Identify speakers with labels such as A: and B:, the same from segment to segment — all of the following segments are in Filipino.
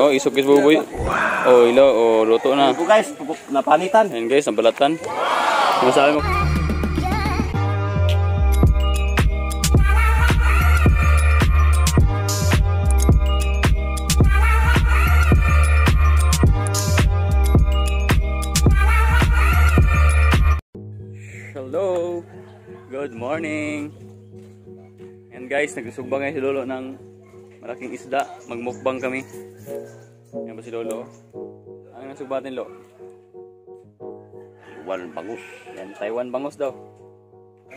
A: oh, isok is buboy. Oh, ilo, oh, luto na.
B: Ito guys, napanitan.
A: Ayan guys, nabalatan. Masabi mo. Hello, good morning. And guys, nagsusugbang ngayon si Lolo ng malaking isda. Magmukbang kami. Yan ba si Lolo? Ano ang sugbatin, Lo?
B: Taiwan bangus.
A: Yan, Taiwan bangus daw.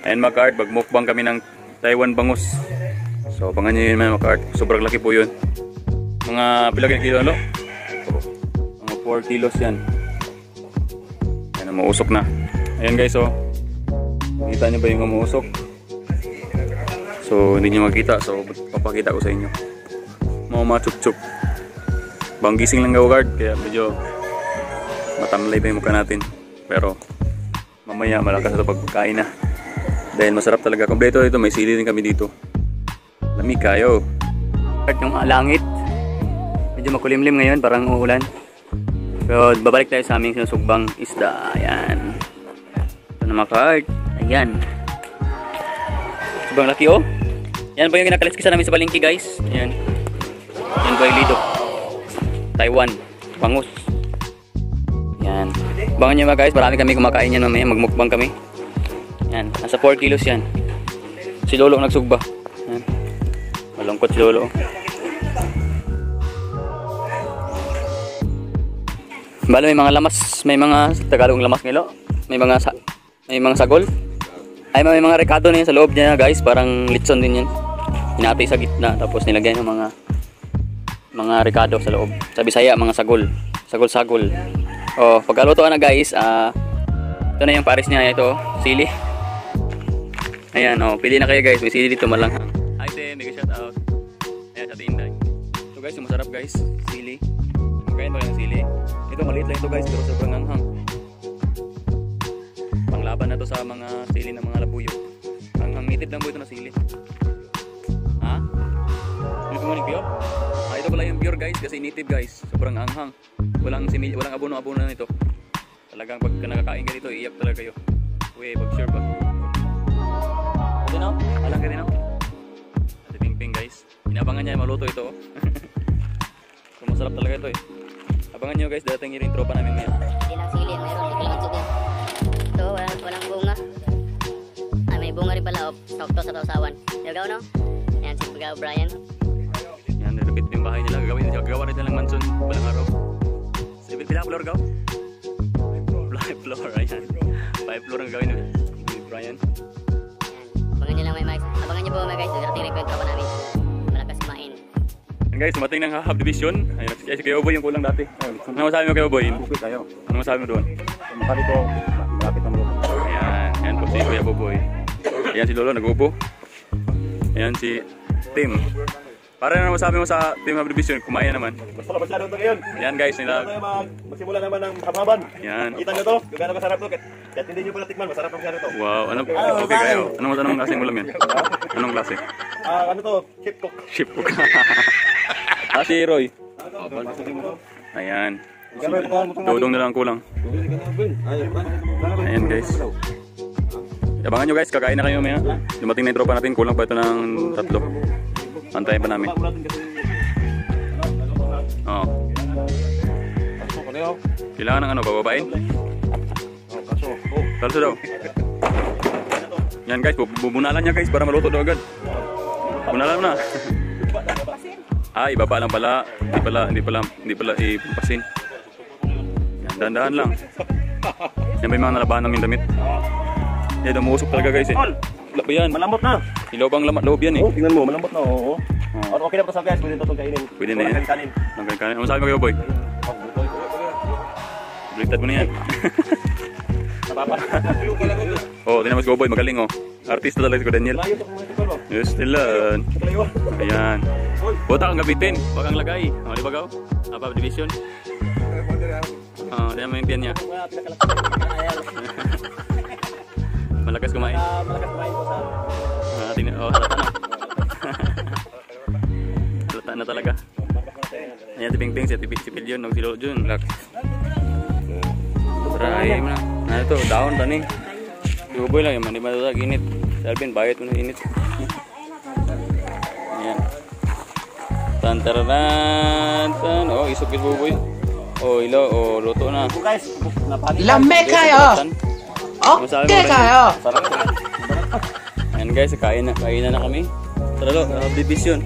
A: Ayan mga ka-art, magmukbang kami ng Taiwan bangus. So, abangan nyo yun mga ka-art. Sobrang laki po yun. Mga pilagin kilo, Lo? Mga 4 kilos yan. Yan, umuusok na. Ayan guys, oh. Kita nyo ba yung umuusok? So, hindi nyo makita. So, papakita ko sa inyo. Mga machuk-chuk. Banggising lang guard, kaya medyo matamlay pa yung mukha natin. Pero, mamaya malakas ito pagkain na. Dahil masarap talaga. Kompleto ito. May sili din kami dito. Lamig kayo. Yung langit. Medyo makulimlim ngayon. Parang uulan. Pero, babalik tayo sa aming sinusugbang isda. Ayan. Ito na mga ka-art. Ayan. Sobrang laki oh. Yan po yung kinakaliskisan namin sa palengke guys. Ayan. Yan po yung lido. Taiwan. Bangus. Yan. Bangan nyo mga guys. Marami kami kumakain yan mamaya. Magmukbang kami. Yan. Nasa 4 kilos yan. Si Lolo nagsugba. Yan. Malungkot si Lolo. Bala may mga lamas. May mga Tagalog lamas ngilo. May mga sagol. Ay, may mga rekado na yun sa loob niya guys. Parang litson din yun. Hinati sa gitna. Tapos nilagyan ng mga rekado sa loob. Sa Bisaya, mga sagol. Sagol-sagol. Oh, pagkalutuan na guys. Ito na yung pares niya. Ito, sili. Ayan, oh. Pili na kayo guys. May sili dito malanghang. Hi Tim, mega shout out. Ayan, sa Tinday. Ito guys, yung masarap guys. Sili. Magkain ba yung sili? Ito, maliit lang ito guys. Pero sobrang anghang. Panglaban na to sa mga sili ng mga labuyo. Ang native lang po ito na sili. Ha? Good morning, Pio. Ito pala yung pure guys kasi native guys. Sobrang anghang. Walang abono-abono na ito. Talagang pag nakakain ka dito, iiyak talaga kayo. Uy, pag sure ba? Ito na? Alang ka din na? Ate Ping guys. Inabangan niya maluto ito. So, masarap talaga ito eh. Abangan nyo guys, dating yung tropa namin ngayon.
C: Hindi lang sili, mayroon di kalamansi din. Ito, walang bunga. Ay, may bunga rin pala. Sakto sa tausawan. Nagaw no? Ayan, si Pagaw Brian.
A: Yan, nilapit yung bahay nila. Gagawa rin nilang mansion. Balang araw. Sabi, pilang floor gaw? 5 floor, ayan. 5 floor ang gawin nila. Brian.
C: Abangan nyo lang may mics. Abangan nyo po mga guys. Dating rin po yung tropa namin. Malakas kumain.
A: And guys, sumating ng half division. Ayun, si Kuya Uboy yung kulang dati. Ano masabi mo Kuya Uboy?
B: Bukit tayo.
A: Ano masabi mo doon?
B: Maka dito, malapit ang luto.
A: Ayan, ayan po si Kuya Uboy. Ayan si Lolo, nag-upo. Ayan si Tim. Para na masabi mo sa Team Half Division, kumain naman.
B: Mas pala masyado ito ngayon.
A: Ayan guys, nila.
B: Magsimula naman ng hababan.
A: Ayan.
B: Kita nyo to, gano'n kasarap to. Kahit hindi nyo pala tikman, masarap na masyado to.
A: Wow, ano? Okay kayo. Anong klaseng ulam yan? Anong klase?
B: Ano to? Chip cook.
A: Ship cook. Si Roy. Ayan. Dudong na lang kulang. Ayan guys. Abangan nyo guys, kakain na kayo maya. Dumating na yung tropa natin, kulang pa ito ng 3. Antayin pa namin. Oo. Kailangan ng ano, bababain? Kalso daw. Yan guys, bubunalan niya guys para maluto daw agad. Bunalan mo na. Ibaba lang pala. Hindi pala ipasin. Yan, dahan-dahan lang. Yan ba yung mga nalabahan namin damit? Yan, umuusok talaga guys eh. Labo yan.
B: Malambot na.
A: Ilaw bang loob yan eh.
B: Oh, tingnan mo, malambot na. Oo. Okay na po sa guys, pwede ito itong kainin.
A: Pwede na yan. Kanin. Ano sabi mo kayo boy? Baliktad mo na yan. Oh, tinapos ko boy, magaling oh. Artista talaga si Daniel. Yes, tilan. Ayan. Buta kang gabitin, wag kang lagay. Di ba gaw? Apa division? Tingnan mo yung tiyan niya. Malakas kumain.
B: Malakas kumain ko sa...
A: Halata na. Halata na talaga. Ayan, tiping-ping, si tipil yun, si Lolo Jun. Try mo na. Ano ito, down, tani. Buboy lang, yung maniba ito, ginit. Si Alvin, bayad mo na init. Ayan. Tantararan, tan. Oh, isukit buboy. Oh, ilo, oh, luto na.
B: Guys, napali.
D: Lame kayo! Okay kayo!
A: Sarap ko. Ayan guys, kain na kami. Tara lo, division.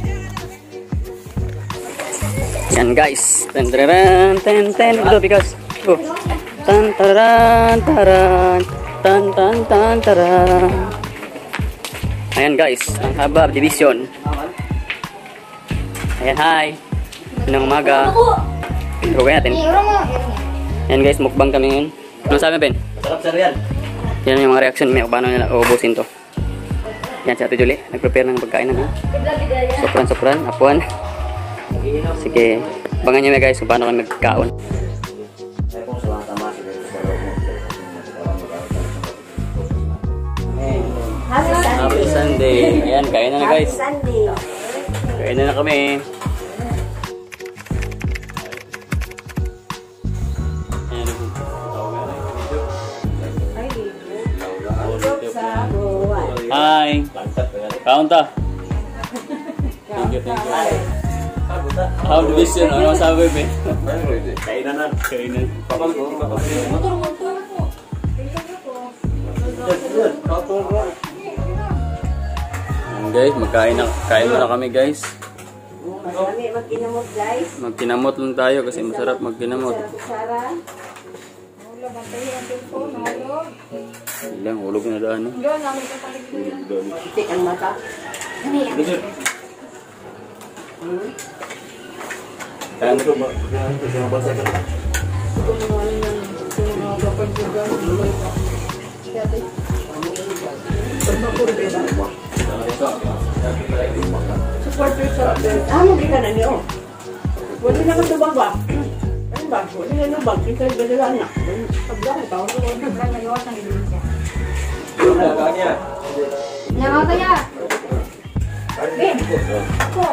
A: Yan guys. Ten ten ten ten. Ito because. Oh. Tan taran taran. Tan tan tan taran. Ayan guys, ang haba division. Ayan, hi. Ng umaga. Rugay natin. Ayan guys, mukbang kami ngayon. Ano sabi Ben?
B: Sarap sir yan.
A: Yan yung mga reaction mo, paano nila uubusin to. Yan si Ate Julie, nag-prepare ng pagkain na. Sopran, apuan. Sige, abangan nyo guys kung paano kami magkaon. Happy Sunday. Ayan, kain na guys. Kain na kami. Hi. Kaon ta. Thank you. How do you feel? Ano sabi ba?
B: Kainan.
A: Guys, kain na kami guys.
E: Magkinamot guys.
A: Magkinamot lang tayo kasi masarap magkinamot. Ilang hulog na daan.
E: Titik ang mata. Magkita na niyo. Wala na katubag ba? Ano ba? Wala na nubag. Kita yung gadalaan na. Pagdaan ito. Wala na iwas ang ibig siya. Nangaw kaya? Ben! Ako!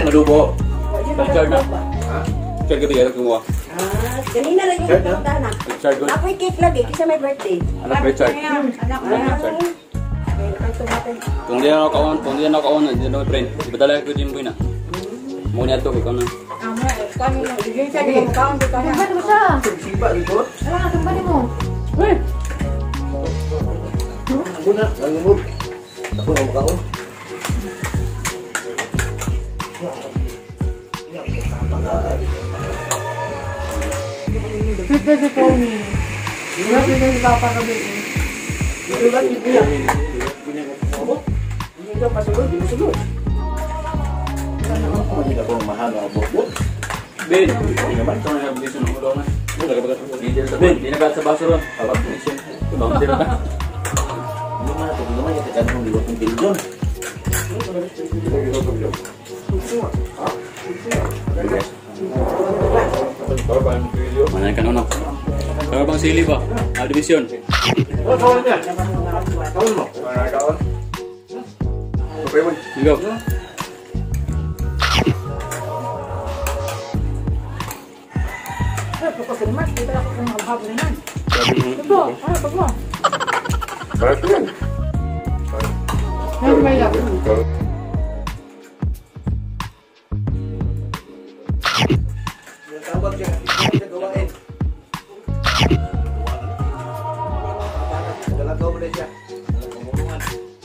B: Madubo.
A: Check it out kumuha.
E: Kanina lang yung pupunta na. Ako'y cake lagi kasi may birthday.
A: Anak Richard.
E: Anak Richard.
A: Kung di na ako kaon, hindi na friend. Iba talaga ko din na. Mo niya to ko na.
E: Tumbat mo siya.
B: Sipa dito.
E: Wala nga, tumbat mo.
B: Muna, nangimod. Ako na makaon.
E: Pwede si Pony. Pwede si Papa kami. Ito ba si Kuya? Hindi ka pasulod, hindi pasulod.
B: Hindi ako mahaba ang bobot.
A: Ben, hindi naman ito na nabigay ng ulo na. Ben, di nagat sa baso ron. Habang mission. Ibang tira na.
B: Hindi naman ito. Hindi naman yung tekan ng liwat ng Piljon.
A: Mana kan ono? Kalau bang sili ba? Ada division.
B: Oh, kawan niya. Kawan mo. Kawan. Okay, man.
A: Go.
E: Pagkakalimat, dito ako ng alhabo na yan. Ito, ano, pag mo.
B: Barat yan.
E: Ano may labo?
B: Tawag siya. Hindi gawain. Galagaw mo na siya.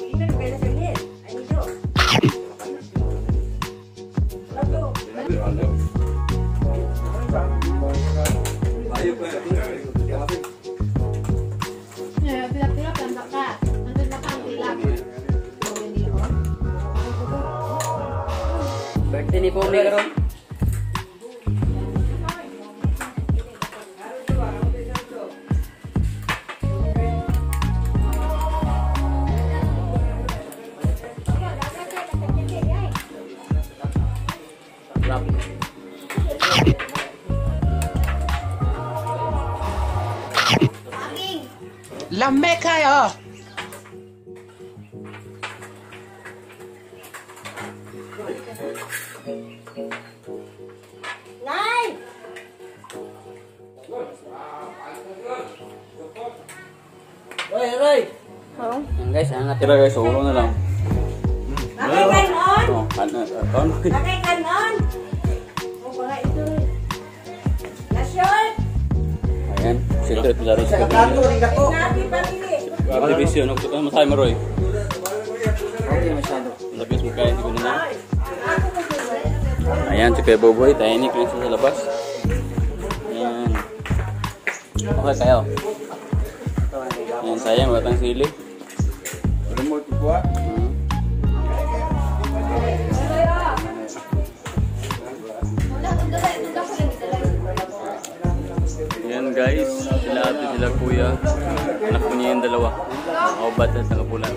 E: Hindi na pwede sabihin. Ay, ito. Pilap-pilap lang baka. Nandun na kang pilap.
A: Birthday ni Pumi karon.
D: Lame kayo!
E: Nay!
A: Yan guys, ang natira guys, ulo na lang.
E: Nakay kanon!
A: Oh, kanon.
E: Nakay kanon! O mga ito. Nasyon!
A: Ayan, secret mo sa
E: Nabi pamili.
A: activation. Masaya mo, Roy. Labis mo kaya, hindi ko na. Ayan, si Kuya Boboy, tahimik lang siya sa labas. Ayan. Okay kayo. Ayan, sayang, batang sili. Ayan guys, sila ate, sila kuya. Anak ko niya yung dalawa. Nakabat at nakapulan.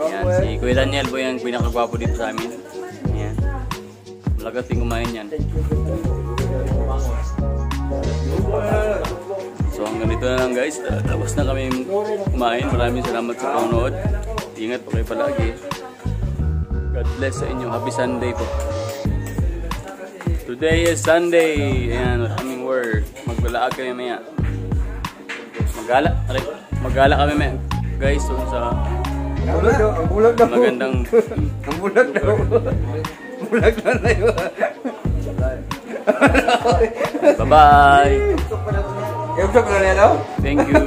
A: Ayan, si Kuya Daniel po yung pinakagwapo dito sa amin. Ayan. Malagas din kumain yan. So hanggang dito na lang guys. Tapos na kami kumain. Maraming salamat sa panonood. Ingat po kayo palagi. God bless sa inyo. Happy Sunday po. Today is Sunday. Ayan, aming word. Magbalaag kami maya. Magala kami maya. Guys, so sa magandang
F: Ang bulag daw. Bulag na yun.
A: bye-bye.
F: Yung sa pala daw?
A: Thank you.